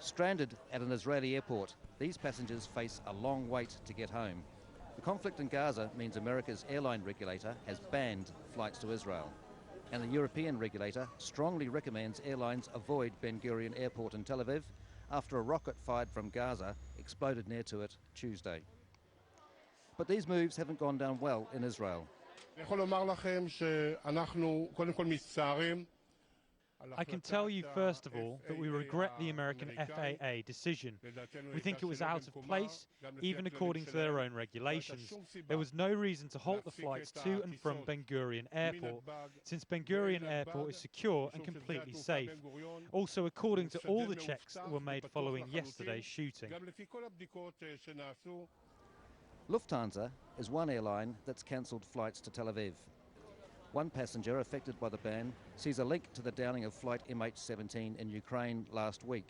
Stranded at an Israeli airport, these passengers face a long wait to get home. The conflict in Gaza means America's airline regulator has banned flights to Israel. And the European regulator strongly recommends airlines avoid Ben Gurion Airport in Tel Aviv after a rocket fired from Gaza exploded near to it Tuesday. But these moves haven't gone down well in Israel. I can tell you, first of all, that we regret the American FAA decision. We think it was out of place, even according to their own regulations. There was no reason to halt the flights to and from Ben Gurion Airport, since Ben Gurion Airport is secure and completely safe. Also, according to all the checks that were made following yesterday's shooting. Lufthansa is one airline that's cancelled flights to Tel Aviv. One passenger affected by the ban sees a link to the downing of flight MH17 in Ukraine last week.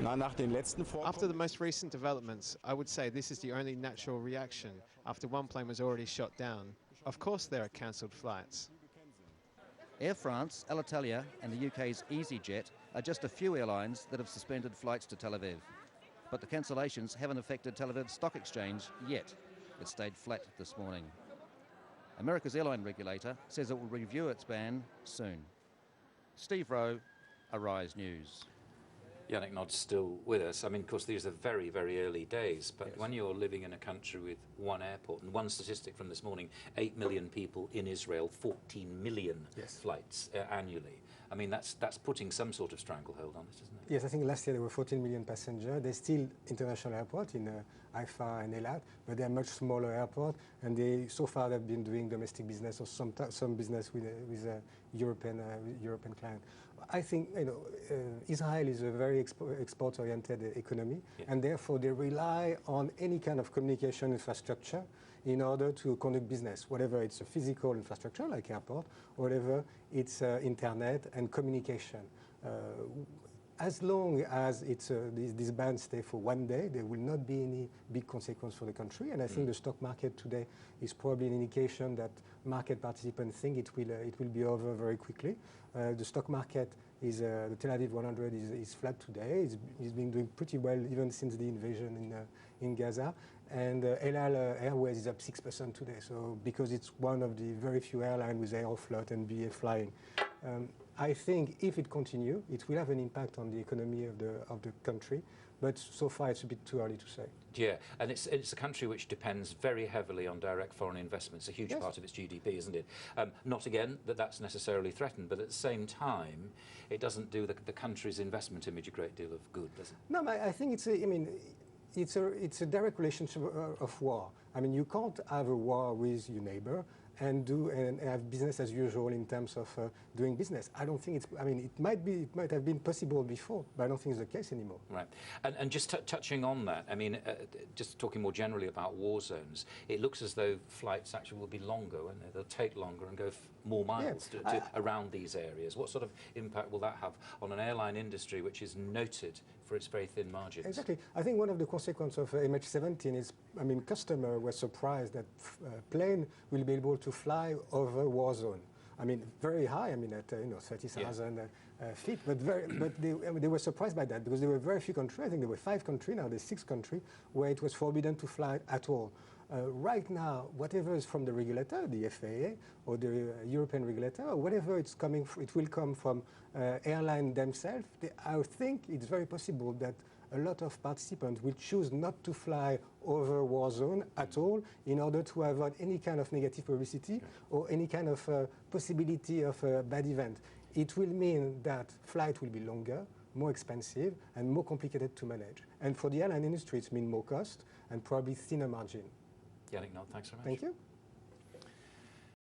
After the most recent developments, I would say this is the only natural reaction after one plane was already shot down. Of course there are cancelled flights. Air France, Alitalia and the UK's EasyJet are just a few airlines that have suspended flights to Tel Aviv. But the cancellations haven't affected Tel Aviv Stock Exchange yet. It stayed flat this morning. America's airline regulator says it will review its ban soon. Steve Rowe, Arise News. Yannick Naud's still with us. I mean, of course, these are very, very early days, but yes. When you're living in a country with one airport, and one statistic from this morning, 8 million people in Israel, 14 million flights annually. I mean, that's putting some sort of stranglehold on it, isn't it? Yes, I think last year there were 14 million passengers. There's still international airport in Haifa and Eilat, but they're much smaller airport, and so far they've been doing domestic business or some business with a European client. I think Israel is a very export-oriented economy, and therefore they rely on any kind of communication infrastructure in order to conduct business, whatever it's a physical infrastructure like airport, or whatever it's internet and communication. As long as this ban stays for one day, there will not be any big consequence for the country. And I think the stock market today is probably an indication that market participants think it will be over very quickly. The stock market the Tel Aviv 100 is flat today. It's been doing pretty well even since the invasion in Gaza. And El Al Airways is up 6% today. So because it's one of the very few airlines with Aeroflot and BA flying. I think if it continues, it will have an impact on the economy of the country, but so far it's a bit too early to say. Yeah, and it's a country which depends very heavily on direct foreign investment. It's a huge part of its GDP, isn't it? Not again that that's necessarily threatened, but at the same time, it doesn't do the country's investment image a great deal of good, does it? No, I think it's a direct relationship of war. I mean, you can't have a war with your neighbor and have business as usual in terms of doing business. I don't think it's. I mean, it might have been possible before, but I don't think it's the case anymore. Right. And just touching on that, I mean, just talking more generally about war zones, it looks as though flights actually will be longer, won't they? They'll take longer and go more miles to around these areas. What sort of impact will that have on an airline industry which is noted for its very thin margins? Exactly. I think one of the consequences of MH17 is, I mean, customers were surprised that plane will be able to fly over war zone. I mean, very high. I mean, at 30,000 feet. But they were surprised by that because there were very few countries. I think there were 5 countries now. There's 6 countries where it was forbidden to fly at all. Right now, whatever is from the regulator, the FAA or the European regulator, or whatever it's coming, it will come from airline themselves. I think it's very possible that a lot of participants will choose not to fly over war zone at all in order to avoid any kind of negative publicity or any kind of possibility of a bad event. It will mean that flight will be longer, more expensive, and more complicated to manage. And for the airline industry, it means more cost and probably thinner margin. Yannick, Naud, thanks very much. Thank you.